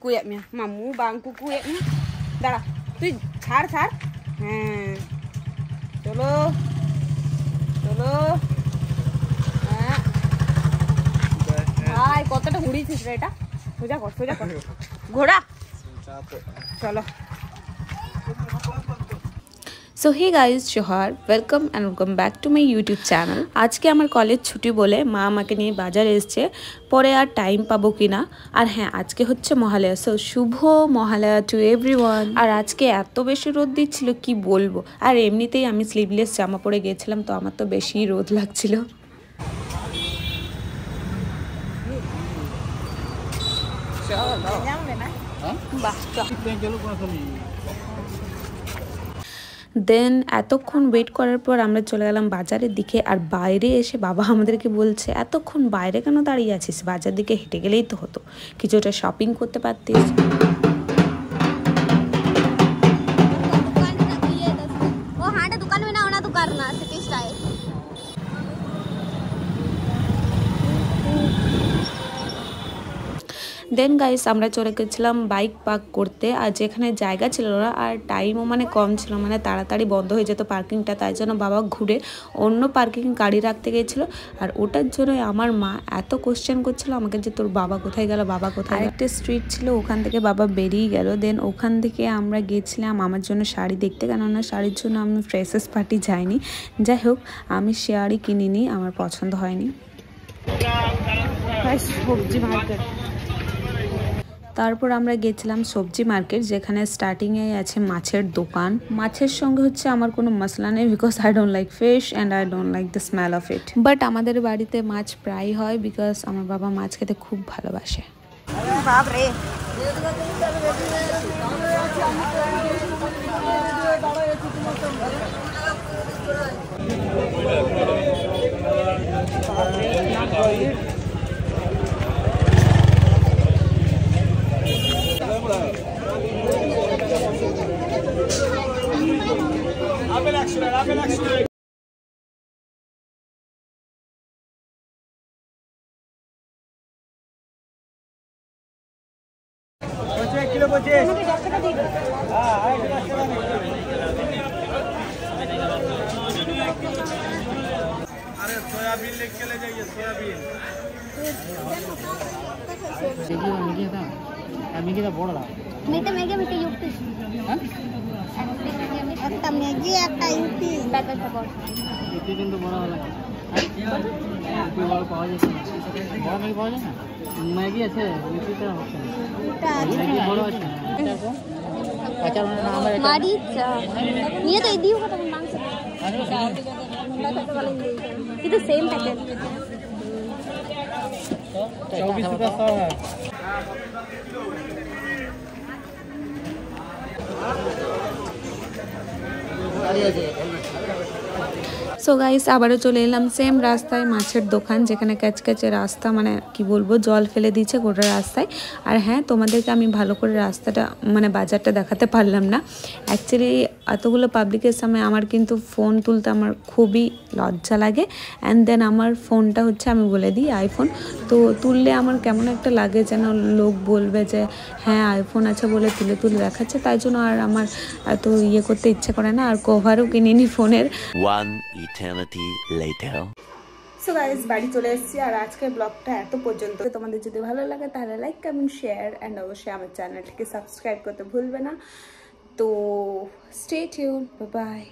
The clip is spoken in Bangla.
Kuyaknya, mamu bangku kuyaknya. Dah, tuh ছাড় ছাড় হ্যাঁ চলো চলো হ্যাঁ ভাই কতটা ঘুরিয়েছিস রে এটা সোজা কর ঘোড়া চলো so hey guys johar welcome and welcome back to my YouTube channel. আজকে আমার কলেজ ছুটি বলে মা আমাকে নিয়ে বাজার এসছে, পরে আর টাইম পাবো কিনা। আর হ্যাঁ, আজকে হচ্ছে মহালয়া, সো শুভ মহালয়া টু এভরিওয়ান। আর আজকে এত বেশি রোদ দিচ্ছিল কি বলবো, আর এমনিতেই আমি স্লিভলেস জামা পরে গিয়েছিলাম, তো আমার তো বেশি রোদ লাগছিল। দেন এতক্ষণ ওয়েট করার পর আমরা চলে গেলাম বাজারের দিকে। আর বাইরে এসে বাবা আমাদেরকে বলছে, এতক্ষণ বাইরে কেন দাঁড়িয়ে আছিস, বাজার দিকে হেঁটে গেলেই তো হতো, কিছুটা শপিং করতে পারতিস। দেন গাইস আমরা চলে গেছিলাম বাইক পার্ক করতে, আর যেখানে জায়গা ছিল না আর টাইমও মানে কম ছিল, মানে তাড়াতাড়ি বন্ধ হয়ে যেত পার্কিংটা, তাই জন্য বাবা ঘুরে অন্য পার্কিং গাড়ি রাখতে গিয়েছিল। আর ওটার জন্য আমার মা এত কোশ্চেন করছিল আমাকে যে তোর বাবা কোথায় গেল, বাবা কোথায়। একটা স্ট্রিট ছিল, ওখান থেকে বাবা বেরিয়ে গেল। দেন ওখান থেকে আমরা গেছিলাম আমার জন্য শাড়ি দেখতে, কেননা শাড়ির জন্য আমি ফ্রেশার্স পার্টি যাইনি। যাই হোক, আমি শাড়ি কিনিনি, আমার পছন্দ হয়নি। সবজি মার্কেট, তারপর আমরা গেছিলাম সবজি মার্কেট, যেখানে স্টার্টিংয়ে আছে মাছের দোকান। মাছের সঙ্গে হচ্ছে আমার কোনো মশলা নেই, because I don't like fish and I don't like the smell of it. But আমাদের বাড়িতে মাছ প্রায় হয়, বিকজ আমার বাবা মাছ খেতে খুব ভালোবাসে। বাপরে सोयाबीन लेके ले जाइए सोयाबीन মেটা মেগে মেটা ইউপি একটা মেগি একটা ইউপি প্যাকেটটা বড় ইউপি কিন্তু বড় হলো ইউপি বড় পাওয়া যাচ্ছে না, বড় মেগি পাওয়া যায় না, ম্যাগি আছে ইউপিটা হচ্ছে না, ম্যাগি বড় আছে আচ্ছা আমরা মারিচ নিয়ে তো এই দিও কত মাংস কিন্তু সেম প্যাকেট 24 रुपया 100 है। সো গাইস আবারও চলে এলাম সেম রাস্তায়, মাছের দোকান, যেখানে ক্যাচক্যাচে রাস্তা, মানে কি বলবো, জল ফেলে দিয়েছে গোটা রাস্তায়। আর হ্যাঁ, তোমাদেরকে আমি ভালো করে রাস্তাটা মানে বাজারটা দেখাতে পারলাম না। অ্যাকচুয়ালি এতগুলো পাবলিকের সামনে আমার কিন্তু ফোন তুলতে আমার খুবই লজ্জা লাগে। অ্যান্ড দেন আমার ফোনটা হচ্ছে, আমি বলে দিই, আইফোন, তো তুললে আমার কেমন একটা লাগে, যেন লোক বলবে যে হ্যাঁ আইফোন আছে বলে তুলে তুলে দেখাচ্ছে, তাই জন্য আর আমার এত ইয়ে করতে ইচ্ছে করে না। আর কভারও কিনিনি ফোনের। সো গাইস বাড়ি চলে এসেছি, আর আজকের ব্লগটা এত পর্যন্ত। তোমাদের যদি ভালো লাগে তাহলে লাইক, কমেন্ট, শেয়ার অ্যান্ড অবশ্যই আমার চ্যানেলটিকে সাবস্ক্রাইব করতে ভুলবে না। তো স্টে টিউন, বাই বাই।